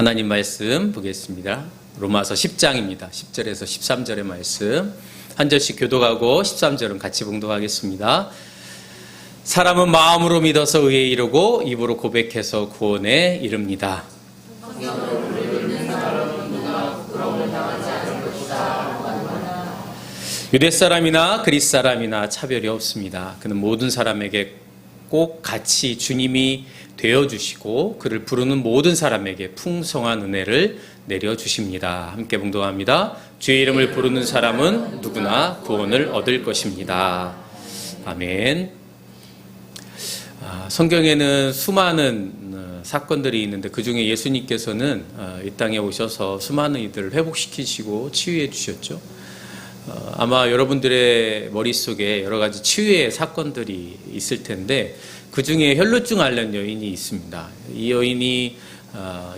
하나님 말씀 보겠습니다. 로마서 10장입니다. 10절에서 13절의 말씀. 한 절씩 교독하고 13절은 같이 봉독하겠습니다. 사람은 마음으로 믿어서 의에 이르고 입으로 고백해서 구원에 이릅니다. 유대 사람이나 그리스 사람이나 차별이 없습니다. 그는 모든 사람에게 꼭 같이 주님이 되어주시고 그를 부르는 모든 사람에게 풍성한 은혜를 내려주십니다. 함께 봉독합니다. 주의 이름을 부르는 사람은 누구나 구원을 얻을 것입니다. 아멘. 성경에는 수많은 사건들이 있는데 그 중에 예수님께서는 이 땅에 오셔서 수많은 이들을 회복시키시고 치유해 주셨죠. 아마 여러분들의 머릿속에 여러 가지 치유의 사건들이 있을 텐데 그 중에 혈루증 앓는 여인이 있습니다. 이 여인이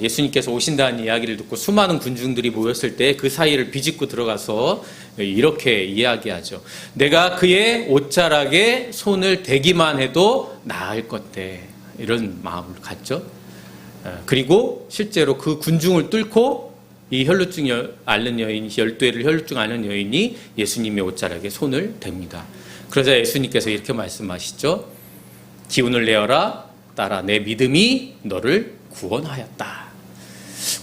예수님께서 오신다는 이야기를 듣고 수많은 군중들이 모였을 때 그 사이를 비집고 들어가서 이렇게 이야기하죠. 내가 그의 옷자락에 손을 대기만 해도 나을 것대. 이런 마음을 갖죠. 그리고 실제로 그 군중을 뚫고 이 혈루증 앓는 여인, 12회를 혈루증 앓는 여인이 예수님의 옷자락에 손을 댑니다. 그러자 예수님께서 이렇게 말씀하시죠. 기운을 내어라. 따라 내 믿음이 너를 구원하였다.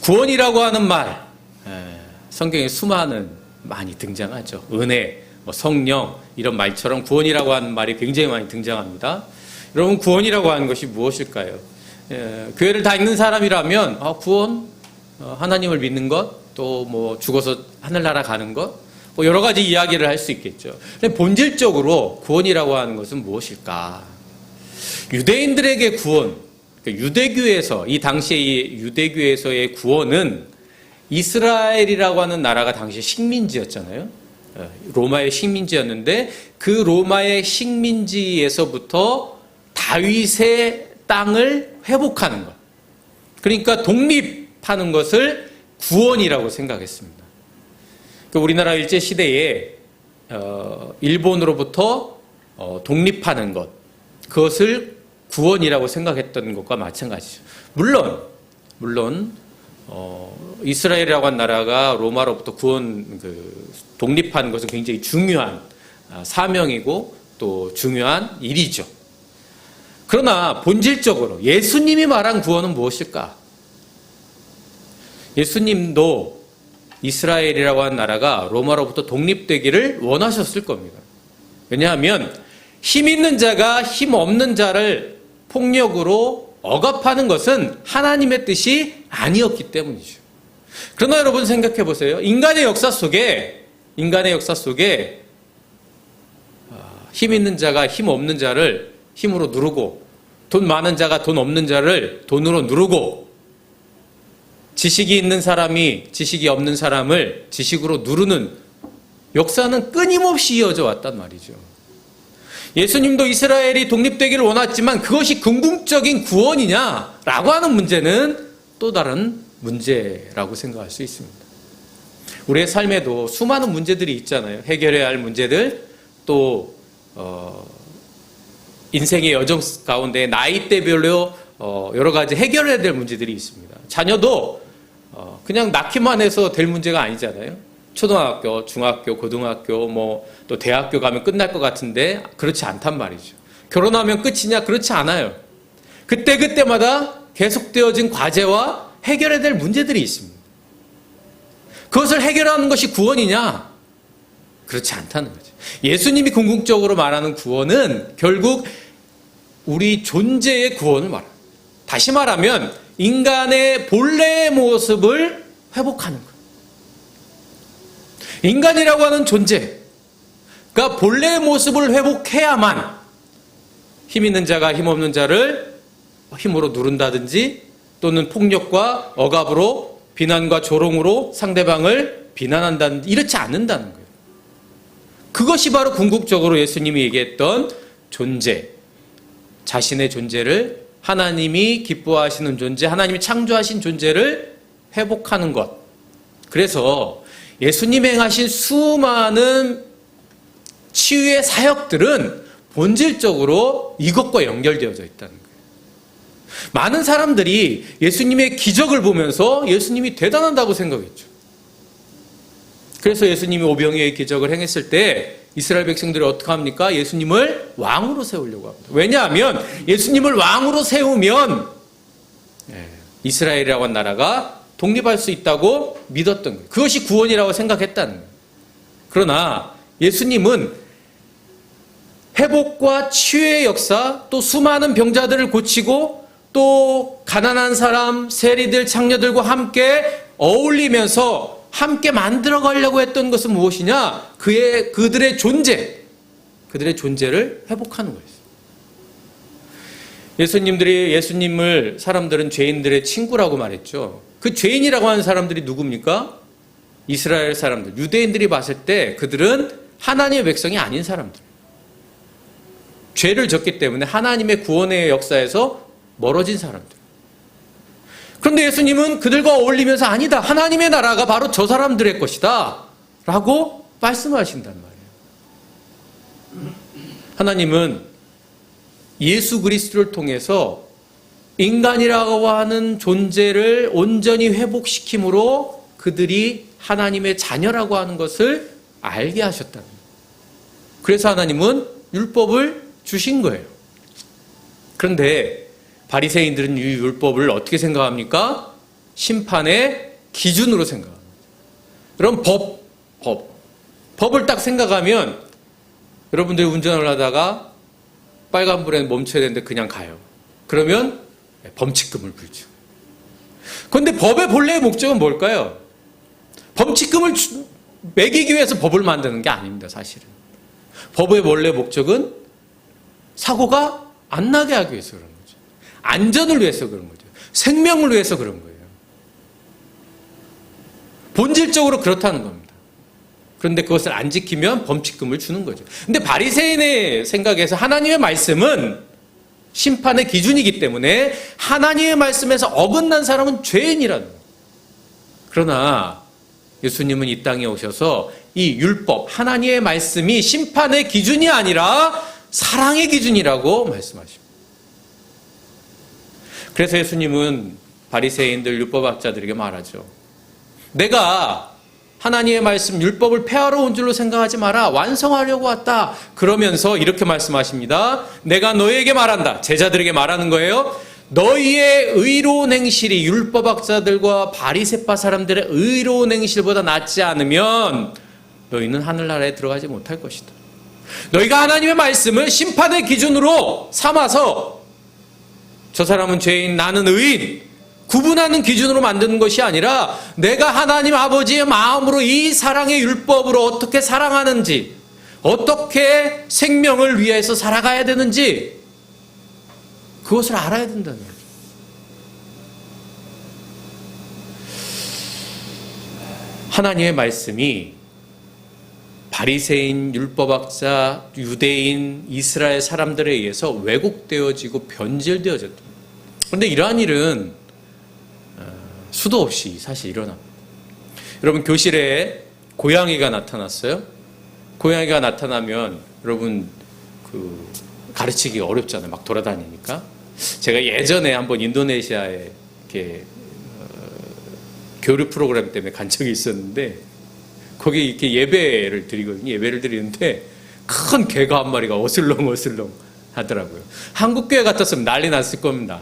구원이라고 하는 말, 성경에 많이 등장하죠. 은혜, 성령 이런 말처럼 구원이라고 하는 말이 굉장히 많이 등장합니다. 여러분, 구원이라고 하는 것이 무엇일까요? 교회를 다니는 사람이라면 구원, 하나님을 믿는 것, 또 죽어서 하늘나라 가는 것, 여러 가지 이야기를 할 수 있겠죠. 근데 본질적으로 구원이라고 하는 것은 무엇일까? 유대인들에게 구원, 유대교에서, 이 당시의 유대교에서의 구원은 이스라엘이라고 하는 나라가 당시 식민지였잖아요. 로마의 식민지였는데 그 로마의 식민지에서부터 다윗의 땅을 회복하는 것. 그러니까 독립하는 것을 구원이라고 생각했습니다. 우리나라 일제시대에 일본으로부터 독립하는 것, 그것을 구원이라고 생각했던 것과 마찬가지죠. 물론 이스라엘이라고 한 나라가 로마로부터 독립하는 것은 굉장히 중요한 사명이고 또 중요한 일이죠. 그러나 본질적으로 예수님이 말한 구원은 무엇일까? 예수님도 이스라엘이라고 한 나라가 로마로부터 독립되기를 원하셨을 겁니다. 왜냐하면 힘 있는 자가 힘 없는 자를 폭력으로 억압하는 것은 하나님의 뜻이 아니었기 때문이죠. 그러나 여러분 생각해 보세요. 인간의 역사 속에 힘 있는 자가 힘 없는 자를 힘으로 누르고 돈 많은 자가 돈 없는 자를 돈으로 누르고 지식이 있는 사람이 지식이 없는 사람을 지식으로 누르는 역사는 끊임없이 이어져 왔단 말이죠. 예수님도 이스라엘이 독립되기를 원했지만 그것이 궁극적인 구원이냐라고 하는 문제는 또 다른 문제라고 생각할 수 있습니다. 우리의 삶에도 수많은 문제들이 있잖아요. 해결해야 할 문제들, 또 인생의 여정 가운데 나이대별로 여러 가지 해결해야 될 문제들이 있습니다. 자녀도 그냥 낳기만 해서 될 문제가 아니잖아요. 초등학교, 중학교, 고등학교, 또 대학교 가면 끝날 것 같은데 그렇지 않단 말이죠. 결혼하면 끝이냐? 그렇지 않아요. 그때마다 계속되어진 과제와 해결해야 될 문제들이 있습니다. 그것을 해결하는 것이 구원이냐? 그렇지 않다는 거죠. 예수님이 궁극적으로 말하는 구원은 결국 우리 존재의 구원을 말합니다. 다시 말하면 인간의 본래의 모습을 회복하는 거예요. 인간이라고 하는 존재가 본래의 모습을 회복해야만 힘 있는 자가 힘 없는 자를 힘으로 누른다든지 또는 폭력과 억압으로 비난과 조롱으로 상대방을 비난한다든지 이렇지 않는다는 거예요. 그것이 바로 궁극적으로 예수님이 얘기했던 존재, 자신의 존재를 하나님이 기뻐하시는 존재, 하나님이 창조하신 존재를 회복하는 것. 그래서 예수님이 행하신 수많은 치유의 사역들은 본질적으로 이것과 연결되어져 있다는 거예요. 많은 사람들이 예수님의 기적을 보면서 예수님이 대단하다고 생각했죠. 그래서 예수님이 오병이어의 기적을 행했을 때 이스라엘 백성들이 어떻게 합니까? 예수님을 왕으로 세우려고 합니다. 왜냐하면 예수님을 왕으로 세우면 이스라엘이라고 한 나라가 독립할 수 있다고 믿었던 거예요. 그것이 구원이라고 생각했다는 거예요. 그러나 예수님은 회복과 치유의 역사, 또 수많은 병자들을 고치고 또 가난한 사람, 세리들, 창녀들과 함께 어울리면서 함께 만들어 가려고 했던 것은 무엇이냐? 그들의 존재를 회복하는 거였어요. 예수님을 사람들은 죄인들의 친구라고 말했죠. 그 죄인이라고 하는 사람들이 누굽니까? 이스라엘 사람들, 유대인들이 봤을 때 그들은 하나님의 백성이 아닌 사람들. 죄를 졌기 때문에 하나님의 구원의 역사에서 멀어진 사람들. 그런데 예수님은 그들과 어울리면서 아니다. 하나님의 나라가 바로 저 사람들의 것이다. 라고 말씀하신단 말이에요. 하나님은 예수 그리스도를 통해서 인간이라고 하는 존재를 온전히 회복시킴으로 그들이 하나님의 자녀라고 하는 것을 알게 하셨다는 거예요. 그래서 하나님은 율법을 주신 거예요. 그런데 바리새인들은 이 율법을 어떻게 생각합니까? 심판의 기준으로 생각합니다. 그럼 법을 딱 생각하면 여러분들이 운전을 하다가 빨간불에 멈춰야 되는데 그냥 가요. 그러면 범칙금을 물죠. 그런데 법의 본래의 목적은 뭘까요? 범칙금을 매기기 위해서 법을 만드는 게 아닙니다, 사실은. 법의 원래 목적은 사고가 안 나게 하기 위해서 그런 거죠. 안전을 위해서 그런 거죠. 생명을 위해서 그런 거예요. 본질적으로 그렇다는 겁니다. 그런데 그것을 안 지키면 범칙금을 주는 거죠. 근데 바리새인의 생각에서 하나님의 말씀은 심판의 기준이기 때문에 하나님의 말씀에서 어긋난 사람은 죄인이라는 거예요. 그러나 예수님은 이 땅에 오셔서 이 율법, 하나님의 말씀이 심판의 기준이 아니라 사랑의 기준이라고 말씀하십니다. 그래서 예수님은 바리새인들, 율법학자들에게 말하죠. 내가 하나님의 말씀, 율법을 폐하러 온 줄로 생각하지 마라. 완성하려고 왔다. 그러면서 이렇게 말씀하십니다. 내가 너희에게 말한다. 제자들에게 말하는 거예요. 너희의 의로운 행실이 율법학자들과 바리새파 사람들의 의로운 행실보다 낫지 않으면 너희는 하늘나라에 들어가지 못할 것이다. 너희가 하나님의 말씀을 심판의 기준으로 삼아서 저 사람은 죄인, 나는 의인 구분하는 기준으로 만드는 것이 아니라 내가 하나님 아버지의 마음으로 이 사랑의 율법으로 어떻게 사랑하는지, 어떻게 생명을 위해서 살아가야 되는지 그것을 알아야 된다는 거죠. 하나님의 말씀이 바리새인, 율법학자, 유대인, 이스라엘 사람들에 의해서 왜곡되어지고 변질되어졌다. 그런데 이러한 일은 수도 없이 사실 일어납니다. 여러분, 교실에 고양이가 나타났어요. 고양이가 나타나면 여러분 가르치기가 어렵잖아요. 막 돌아다니니까. 제가 예전에 한번 인도네시아에 이렇게 교류 프로그램 때문에 간 적이 있었는데 거기 이렇게 예배를 드리거든요. 예배를 드리는데 큰 개가 한 마리가 어슬렁어슬렁 하더라고요. 한국 교회 같았으면 난리 났을 겁니다.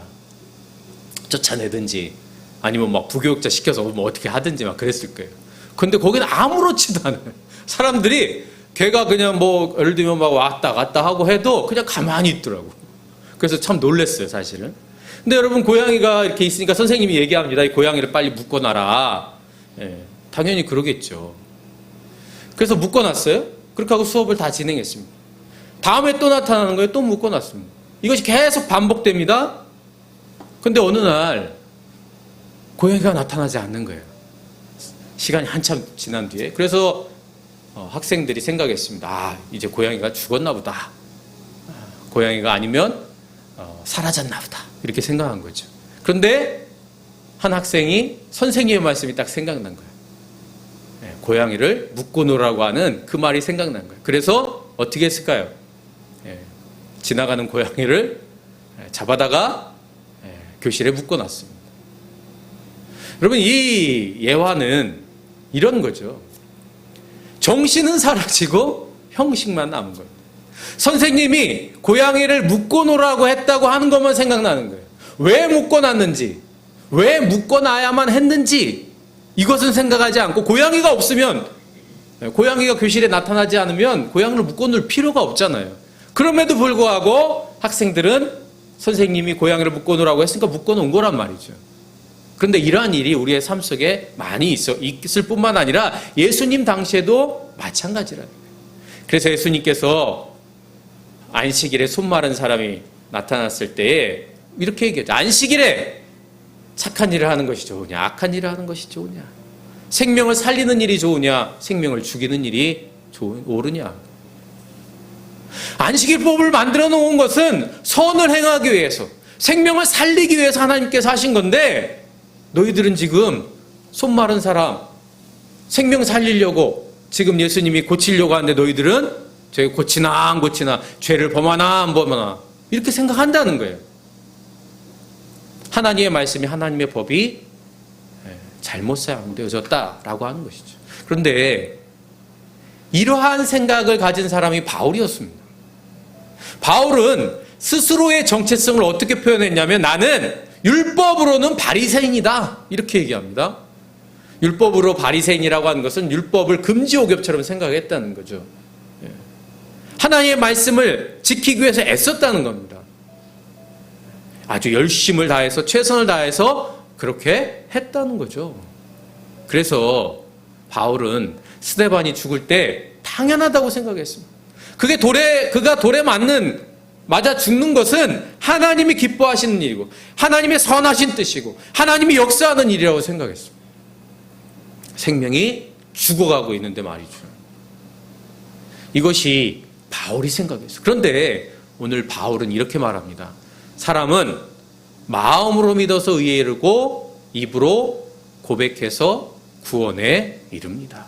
쫓아내든지 아니면 막 부교육자 시켜서 뭐 어떻게 하든지 막 그랬을 거예요. 근데 거기는 아무렇지도 않아요. 사람들이 걔가 그냥 뭐 예를 들면 막 왔다 갔다 하고 해도 그냥 가만히 있더라고. 그래서 참 놀랐어요, 사실은. 근데 여러분, 고양이가 이렇게 있으니까 선생님이 얘기합니다. 이 고양이를 빨리 묶어놔라. 당연히 그러겠죠. 그래서 묶어놨어요. 그렇게 하고 수업을 다 진행했습니다. 다음에 또 나타나는 거예요. 또 묶어놨습니다. 이것이 계속 반복됩니다. 근데 어느 날 고양이가 나타나지 않는 거예요. 시간이 한참 지난 뒤에. 그래서 학생들이 생각했습니다. 이제 고양이가 죽었나 보다. 고양이가 아니면 사라졌나 보다. 이렇게 생각한 거죠. 그런데 한 학생이 선생님의 말씀이 딱 생각난 거예요. 고양이를 묶어놓으라고 하는 그 말이 생각난 거예요. 그래서 어떻게 했을까요? 지나가는 고양이를 잡아다가 교실에 묶어놨습니다. 여러분, 이 예화는 이런 거죠. 정신은 사라지고 형식만 남은 거예요. 선생님이 고양이를 묶어놓으라고 했다고 하는 것만 생각나는 거예요. 왜 묶어놨는지, 왜 묶어놔야만 했는지 이것은 생각하지 않고, 고양이가 없으면, 고양이가 교실에 나타나지 않으면 고양이를 묶어놓을 필요가 없잖아요. 그럼에도 불구하고 학생들은 선생님이 고양이를 묶어놓으라고 했으니까 묶어놓은 거란 말이죠. 그런데 이러한 일이 우리의 삶 속에 많이 있을 뿐만 아니라 예수님 당시에도 마찬가지라는 거예요. 그래서 예수님께서 안식일에 손 마른 사람이 나타났을 때에 이렇게 얘기했죠. 안식일에 착한 일을 하는 것이 좋으냐, 악한 일을 하는 것이 좋으냐, 생명을 살리는 일이 좋으냐, 생명을 죽이는 일이 옳으냐. 안식일법을 만들어 놓은 것은 선을 행하기 위해서, 생명을 살리기 위해서 하나님께서 하신 건데, 너희들은 지금 손 마른 사람 생명 살리려고 지금 예수님이 고치려고 하는데, 너희들은 저희 고치나 안 고치나, 죄를 범하나 안 범하나 이렇게 생각한다는 거예요. 하나님의 말씀이, 하나님의 법이 잘못 사용되어졌다라고 하는 것이죠. 그런데 이러한 생각을 가진 사람이 바울이었습니다. 바울은 스스로의 정체성을 어떻게 표현했냐면, 나는 율법으로는 바리새인이다 이렇게 얘기합니다. 율법으로 바리새인이라고 하는 것은 율법을 금지옥엽처럼 생각했다는 거죠. 하나님의 말씀을 지키기 위해서 애썼다는 겁니다. 아주 열심을 다해서, 최선을 다해서 그렇게 했다는 거죠. 그래서 바울은 스데반이 죽을 때 당연하다고 생각했습니다. 그가 돌에 맞아 죽는 것은 하나님이 기뻐하시는 일이고, 하나님의 선하신 뜻이고, 하나님이 역사하는 일이라고 생각했습니다. 생명이 죽어가고 있는데 말이죠. 이것이 바울이 생각했어요. 그런데 오늘 바울은 이렇게 말합니다. 사람은 마음으로 믿어서 의에 이르고 입으로 고백해서 구원에 이릅니다.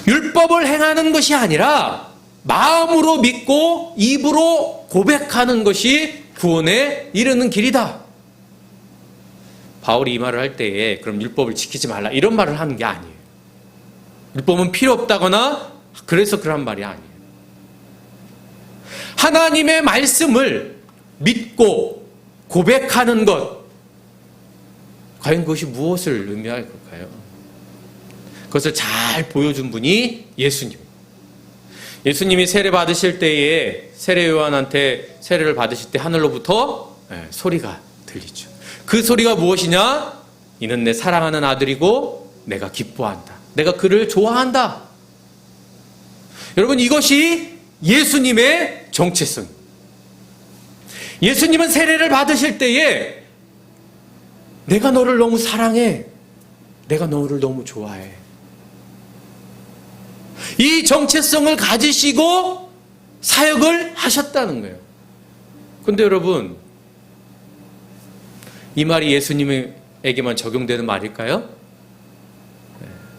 율법을 행하는 것이 아니라 마음으로 믿고 입으로 고백하는 것이 구원에 이르는 길이다. 바울이 이 말을 할 때에 그럼 율법을 지키지 말라 이런 말을 하는 게 아니에요. 율법은 필요 없다거나 그래서 그런 말이 아니에요. 하나님의 말씀을 믿고 고백하는 것, 과연 그것이 무엇을 의미할 걸까요? 그것을 잘 보여준 분이 예수님. 예수님이 세례 받으실 때에 세례 요한한테 세례를 받으실 때 하늘로부터 소리가 들리죠. 그 소리가 무엇이냐? 이는 내 사랑하는 아들이고 내가 기뻐한다. 내가 그를 좋아한다. 여러분, 이것이 예수님의 정체성. 예수님은 세례를 받으실 때에 내가 너를 너무 사랑해. 내가 너를 너무 좋아해. 이 정체성을 가지시고 사역을 하셨다는 거예요. 그런데 여러분, 이 말이 예수님에게만 적용되는 말일까요?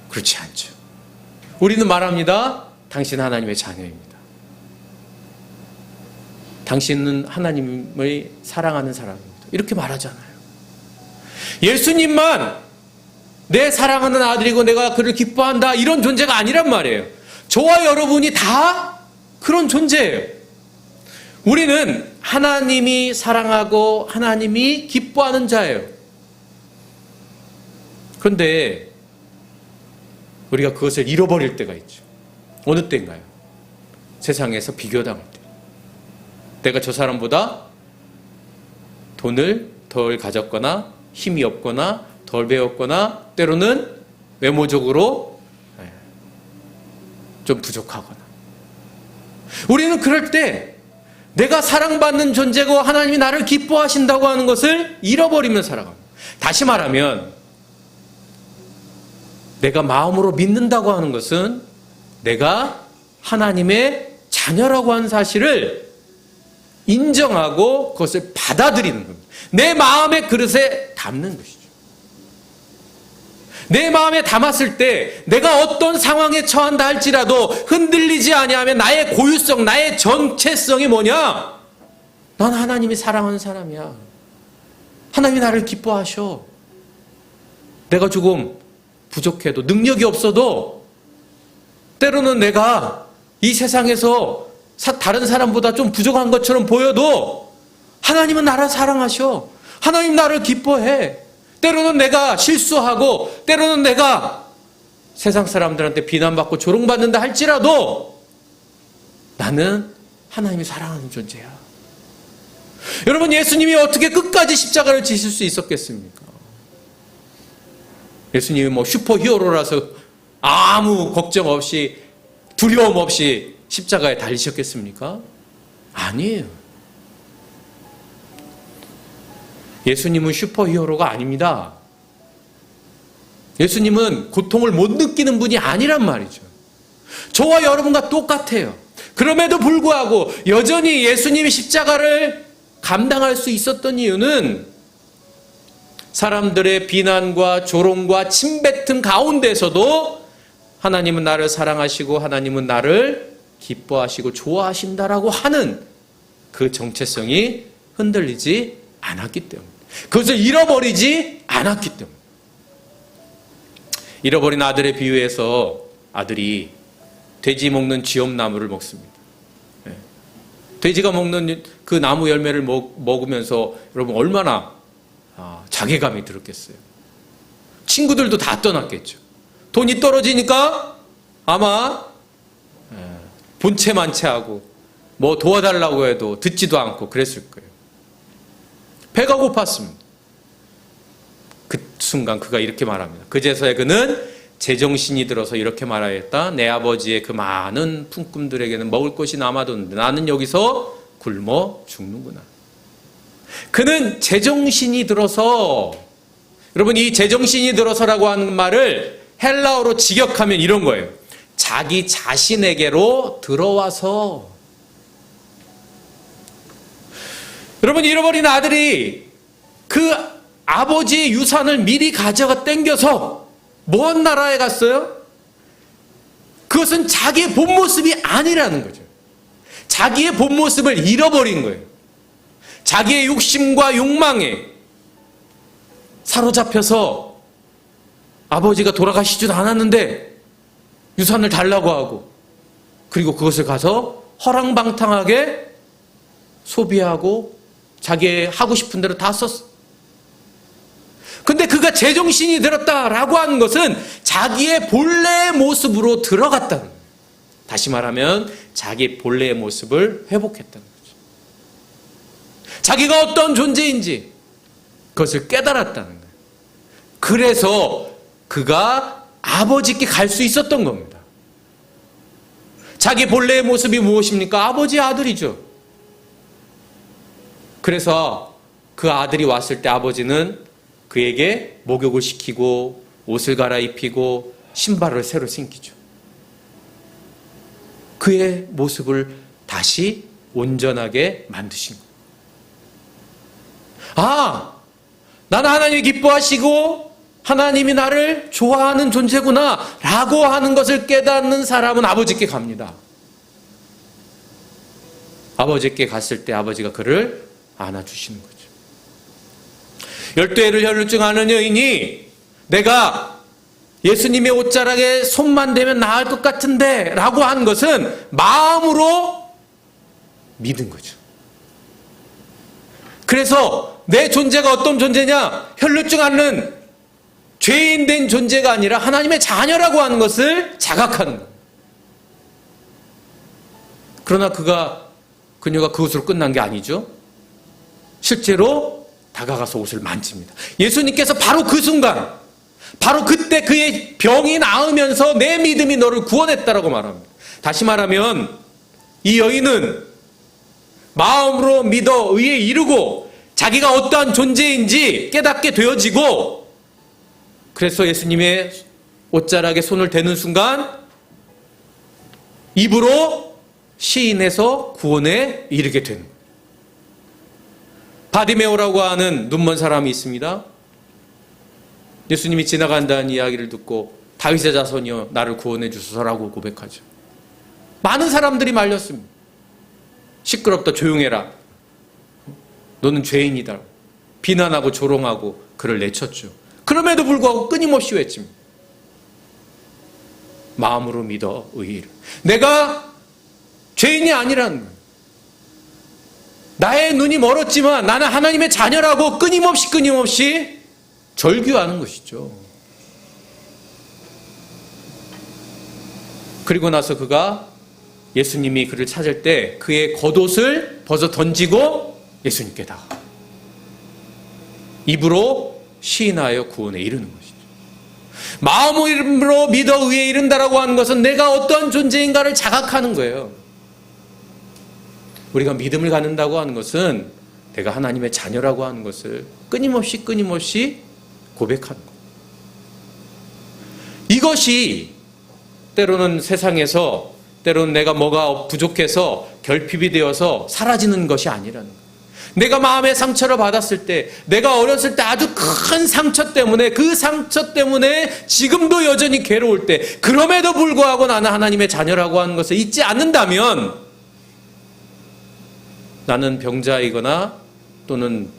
그렇지 않죠. 우리는 말합니다. 당신 하나님의 자녀입니다. 당신은 하나님을 사랑하는 사람입니다. 이렇게 말하잖아요. 예수님만 내 사랑하는 아들이고 내가 그를 기뻐한다 이런 존재가 아니란 말이에요. 저와 여러분이 다 그런 존재예요. 우리는 하나님이 사랑하고 하나님이 기뻐하는 자예요. 그런데 우리가 그것을 잃어버릴 때가 있죠. 어느 때인가요? 세상에서 비교당할 때. 내가 저 사람보다 돈을 덜 가졌거나 힘이 없거나 덜 배웠거나 때로는 외모적으로 좀 부족하거나. 우리는 그럴 때 내가 사랑받는 존재고 하나님이 나를 기뻐하신다고 하는 것을 잃어버리며 살아갑니다. 다시 말하면 내가 마음으로 믿는다고 하는 것은 내가 하나님의 자녀라고 하는 사실을 인정하고 그것을 받아들이는 겁니다. 내 마음의 그릇에 담는 것이죠. 내 마음에 담았을 때 내가 어떤 상황에 처한다 할지라도 흔들리지 아니하면 나의 고유성, 나의 정체성이 뭐냐? 난 하나님이 사랑하는 사람이야. 하나님이 나를 기뻐하셔. 내가 조금 부족해도, 능력이 없어도, 때로는 내가 이 세상에서 다른 사람보다 좀 부족한 것처럼 보여도 하나님은 나를 사랑하셔. 하나님 나를 기뻐해. 때로는 내가 실수하고, 때로는 내가 세상 사람들한테 비난받고 조롱받는다 할지라도 나는 하나님이 사랑하는 존재야. 여러분, 예수님이 어떻게 끝까지 십자가를 지실 수 있었겠습니까? 예수님이 뭐 슈퍼히어로라서 아무 걱정 없이, 두려움 없이 십자가에 달리셨겠습니까? 아니에요. 예수님은 슈퍼히어로가 아닙니다. 예수님은 고통을 못 느끼는 분이 아니란 말이죠. 저와 여러분과 똑같아요. 그럼에도 불구하고 여전히 예수님이 십자가를 감당할 수 있었던 이유는 사람들의 비난과 조롱과 침뱉음 가운데서도 하나님은 나를 사랑하시고 하나님은 나를 기뻐하시고 좋아하신다라고 하는 그 정체성이 흔들리지 않았기 때문에, 그것을 잃어버리지 않았기 때문에. 잃어버린 아들의 비유에서 아들이 돼지 먹는 쥐엄나무를 먹습니다. 돼지가 먹는 그 나무 열매를 먹으면서 여러분 얼마나 자괴감이 들었겠어요. 친구들도 다 떠났겠죠. 돈이 떨어지니까 아마 본체만체하고 뭐 도와달라고 해도 듣지도 않고 그랬을 거예요. 배가 고팠습니다. 그 순간 그가 이렇게 말합니다. 그제서야 그는 제정신이 들어서 이렇게 말하였다. 내 아버지의 그 많은 품꾼들에게는 먹을 것이 남아도는데 나는 여기서 굶어 죽는구나. 그는 제정신이 들어서, 여러분 이 제정신이 들어서라고 하는 말을 헬라어로 직역하면 이런 거예요. 자기 자신에게로 들어와서. 여러분, 잃어버린 아들이 그 아버지의 유산을 미리 가져가 땡겨서 먼 나라에 갔어요? 그것은 자기의 본 모습이 아니라는 거죠. 자기의 본 모습을 잃어버린 거예요. 자기의 욕심과 욕망에 사로잡혀서 아버지가 돌아가시지도 않았는데 유산을 달라고 하고, 그리고 그것을 가서 허랑방탕하게 소비하고 자기 하고 싶은 대로 다 썼어. 근데 그가 제정신이 들었다라고 하는 것은 자기의 본래의 모습으로 들어갔다는 거예요. 다시 말하면 자기 본래의 모습을 회복했다는 거죠. 자기가 어떤 존재인지 그것을 깨달았다는 거예요. 그래서 그가 아버지께 갈 수 있었던 겁니다. 자기 본래의 모습이 무엇입니까? 아버지의 아들이죠. 그래서 그 아들이 왔을 때 아버지는 그에게 목욕을 시키고 옷을 갈아입히고 신발을 새로 신기죠. 그의 모습을 다시 온전하게 만드신 거예요. 아, 나는 하나님이 기뻐하시고 하나님이 나를 좋아하는 존재구나 라고 하는 것을 깨닫는 사람은 아버지께 갑니다. 아버지께 갔을 때 아버지가 그를 안아주시는 거죠. 12해를 혈루증하는 여인이 내가 예수님의 옷자락에 손만 대면 나을 것 같은데 라고 한 것은 마음으로 믿은 거죠. 그래서 내 존재가 어떤 존재냐? 혈루증 앓는 죄인 된 존재가 아니라 하나님의 자녀라고 하는 것을 자각하는 거예요. 그러나 그녀가 그것으로 끝난 게 아니죠. 실제로 다가가서 옷을 만집니다. 예수님께서 바로 그 순간, 바로 그때 그의 병이 나으면서 내 믿음이 너를 구원했다라고 말합니다. 다시 말하면 이 여인은 마음으로 믿어 의에 이르고 자기가 어떠한 존재인지 깨닫게 되어지고, 그래서 예수님의 옷자락에 손을 대는 순간 입으로 시인해서 구원에 이르게 되는 거예요. 바디메오라고 하는 눈먼 사람이 있습니다. 예수님이 지나간다는 이야기를 듣고 다윗의 자손이여 나를 구원해 주소서라고 고백하죠. 많은 사람들이 말렸습니다. 시끄럽다, 조용해라. 너는 죄인이다. 비난하고 조롱하고 그를 내쳤죠. 그럼에도 불구하고 끊임없이 외칩니다. 마음으로 믿어 의의를. 내가 죄인이 아니라는 거예요. 나의 눈이 멀었지만 나는 하나님의 자녀라고 끊임없이 절규하는 것이죠. 그리고 나서 그가 예수님이 그를 찾을 때 그의 겉옷을 벗어 던지고 예수님께 다가가 입으로 시인하여 구원에 이르는 것이죠. 마음으로 믿어 의에 이른다라고 하는 것은 내가 어떠한 존재인가를 자각하는 거예요. 우리가 믿음을 갖는다고 하는 것은 내가 하나님의 자녀라고 하는 것을 끊임없이 고백하는 것. 이것이 때로는 세상에서 때로는 내가 뭐가 부족해서 결핍이 되어서 사라지는 것이 아니라는 거예요. 내가 마음의 상처를 받았을 때, 내가 어렸을 때 아주 큰 상처 때문에 그 상처 때문에 지금도 여전히 괴로울 때 그럼에도 불구하고 나는 하나님의 자녀라고 하는 것을 잊지 않는다면 나는 병자이거나 또는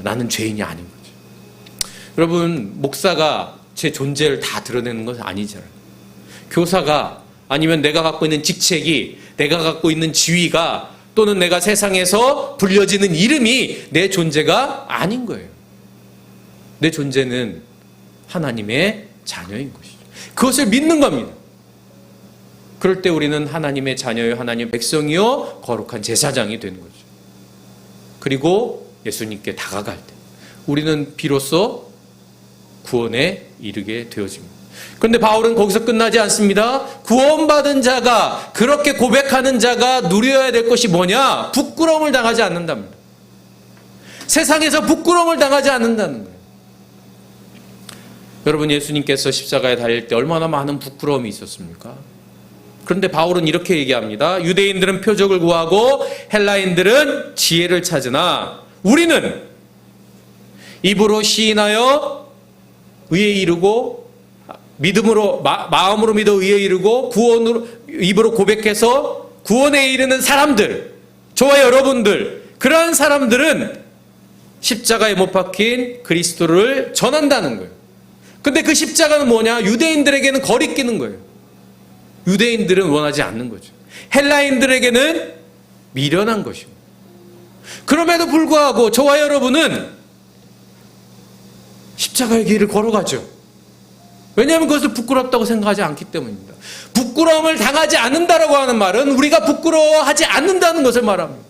나는 죄인이 아닌 거죠. 여러분, 목사가 제 존재를 다 드러내는 것은 아니잖아요. 교사가 아니면 내가 갖고 있는 직책이, 내가 갖고 있는 지위가 또는 내가 세상에서 불려지는 이름이 내 존재가 아닌 거예요. 내 존재는 하나님의 자녀인 것이죠. 그것을 믿는 겁니다. 그럴 때 우리는 하나님의 자녀요, 하나님의 백성이요, 거룩한 제사장이 되는 거죠. 그리고 예수님께 다가갈 때 우리는 비로소 구원에 이르게 되어집니다. 그런데 바울은 거기서 끝나지 않습니다. 구원받은 자가, 그렇게 고백하는 자가 누려야 될 것이 뭐냐? 부끄러움을 당하지 않는답니다. 세상에서 부끄러움을 당하지 않는다는 거예요. 여러분, 예수님께서 십자가에 달릴 때 얼마나 많은 부끄러움이 있었습니까? 그런데 바울은 이렇게 얘기합니다. 유대인들은 표적을 구하고 헬라인들은 지혜를 찾으나 우리는 입으로 시인하여 의에 이르고 믿음으로 마음으로 믿어 의에 이르고 구원으로 입으로 고백해서 구원에 이르는 사람들, 저와 여러분들, 그러한 사람들은 십자가에 못 박힌 그리스도를 전한다는 거예요. 근데 그 십자가는 뭐냐? 유대인들에게는 거리끼는 거예요. 유대인들은 원하지 않는 거죠. 헬라인들에게는 미련한 것이고. 그럼에도 불구하고 저와 여러분은 십자가의 길을 걸어가죠. 왜냐하면 그것을 부끄럽다고 생각하지 않기 때문입니다. 부끄러움을 당하지 않는다라고 하는 말은 우리가 부끄러워하지 않는다는 것을 말합니다.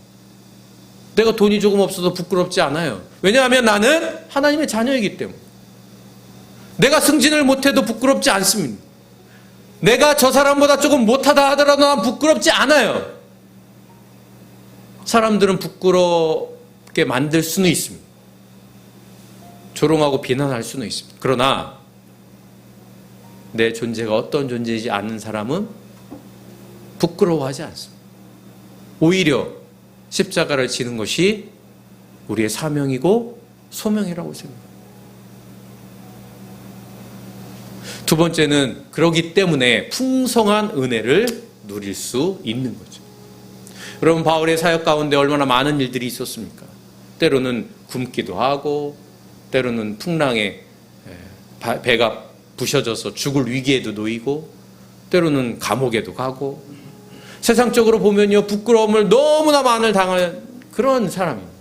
내가 돈이 조금 없어도 부끄럽지 않아요. 왜냐하면 나는 하나님의 자녀이기 때문에. 내가 승진을 못해도 부끄럽지 않습니다. 내가 저 사람보다 조금 못하다 하더라도 난 부끄럽지 않아요. 사람들은 부끄럽게 만들 수는 있습니다. 조롱하고 비난할 수는 있습니다. 그러나 내 존재가 어떤 존재이지 않는 사람은 부끄러워하지 않습니다. 오히려 십자가를 지는 것이 우리의 사명이고 소명이라고 생각합니다. 두 번째는 그러기 때문에 풍성한 은혜를 누릴 수 있는 거죠. 여러분, 바울의 사역 가운데 얼마나 많은 일들이 있었습니까? 때로는 굶기도 하고, 때로는 풍랑에 배가 부셔져서 죽을 위기에도 놓이고, 때로는 감옥에도 가고, 세상적으로 보면요, 부끄러움을 너무나 많이 당한 그런 사람입니다.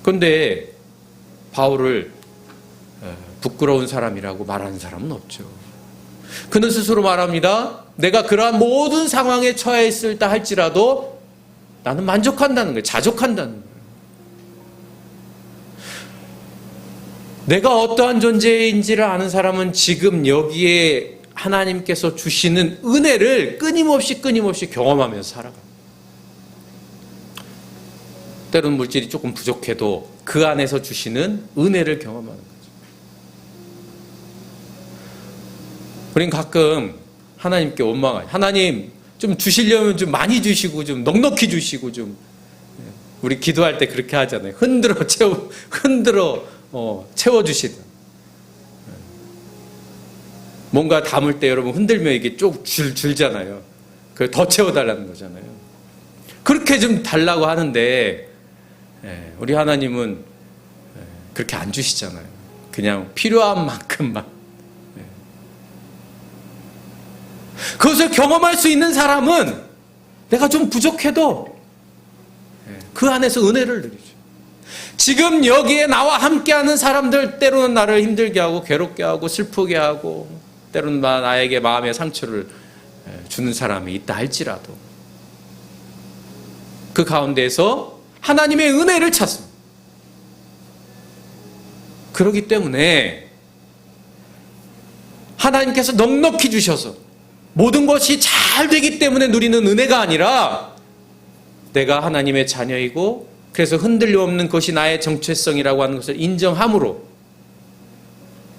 그런데 바울을 부끄러운 사람이라고 말하는 사람은 없죠. 그는 스스로 말합니다. 내가 그러한 모든 상황에 처해 있을 때 할지라도 나는 만족한다는 거예요. 자족한다는 거예요. 내가 어떠한 존재인지를 아는 사람은 지금 여기에 하나님께서 주시는 은혜를 끊임없이 경험하면서 살아갑니다. 때로는 물질이 조금 부족해도 그 안에서 주시는 은혜를 경험하는 거예요. 우린 가끔 하나님께 원망해요. 하나님 좀 주시려면 좀 많이 주시고 좀 넉넉히 주시고 좀, 우리 기도할 때 그렇게 하잖아요. 흔들어 채워주시다. 뭔가 담을 때 여러분 흔들면 이게 쭉 줄잖아요. 그걸 더 채워달라는 거잖아요. 그렇게 좀 달라고 하는데 우리 하나님은 그렇게 안 주시잖아요. 그냥 필요한 만큼만. 그것을 경험할 수 있는 사람은 내가 좀 부족해도 그 안에서 은혜를 누리죠. 지금 여기에 나와 함께하는 사람들 때로는 나를 힘들게 하고 괴롭게 하고 슬프게 하고 때로는 나에게 마음의 상처를 주는 사람이 있다 할지라도 그 가운데에서 하나님의 은혜를 찾습니다. 그렇기 때문에 하나님께서 넉넉히 주셔서 모든 것이 잘 되기 때문에 누리는 은혜가 아니라 내가 하나님의 자녀이고 그래서 흔들림 없는 것이 나의 정체성이라고 하는 것을 인정함으로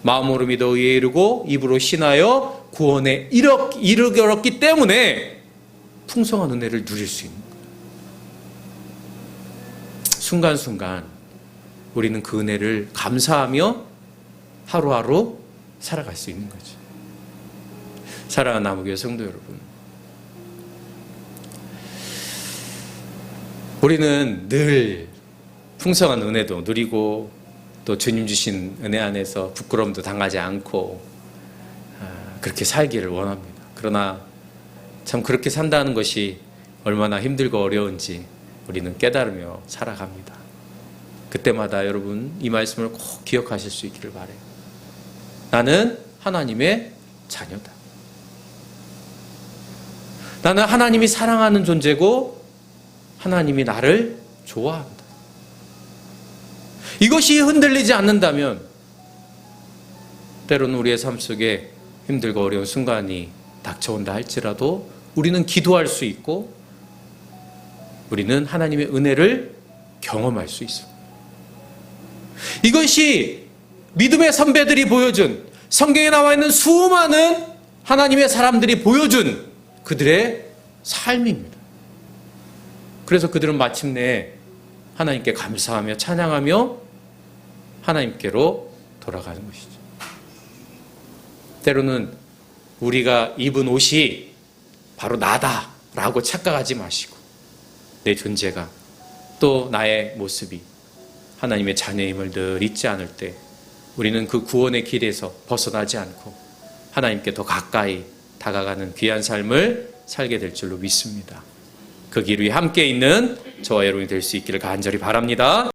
마음으로 믿어 의에 이르고 입으로 신하여 구원에 이르렀기 때문에 풍성한 은혜를 누릴 수 있는 거예요. 순간순간 우리는 그 은혜를 감사하며 하루하루 살아갈 수 있는 거죠. 사랑하는 남우교회 성도 여러분, 우리는 늘 풍성한 은혜도 누리고 또 주님 주신 은혜 안에서 부끄러움도 당하지 않고 그렇게 살기를 원합니다. 그러나 참 그렇게 산다는 것이 얼마나 힘들고 어려운지 우리는 깨달으며 살아갑니다. 그때마다 여러분 이 말씀을 꼭 기억하실 수 있기를 바라요. 나는 하나님의 자녀다. 나는 하나님이 사랑하는 존재고 하나님이 나를 좋아한다. 이것이 흔들리지 않는다면 때로는 우리의 삶 속에 힘들고 어려운 순간이 닥쳐온다 할지라도 우리는 기도할 수 있고 우리는 하나님의 은혜를 경험할 수 있습니다. 이것이 믿음의 선배들이 보여준 성경에 나와 있는 수많은 하나님의 사람들이 보여준 그들의 삶입니다. 그래서 그들은 마침내 하나님께 감사하며 찬양하며 하나님께로 돌아가는 것이죠. 때로는 우리가 입은 옷이 바로 나다라고 착각하지 마시고 내 존재가 또 나의 모습이 하나님의 자녀임을 늘 잊지 않을 때 우리는 그 구원의 길에서 벗어나지 않고 하나님께 더 가까이 다가가는 귀한 삶을 살게 될 줄로 믿습니다. 그 길 위에 함께 있는 저와 여러분이 될 수 있기를 간절히 바랍니다.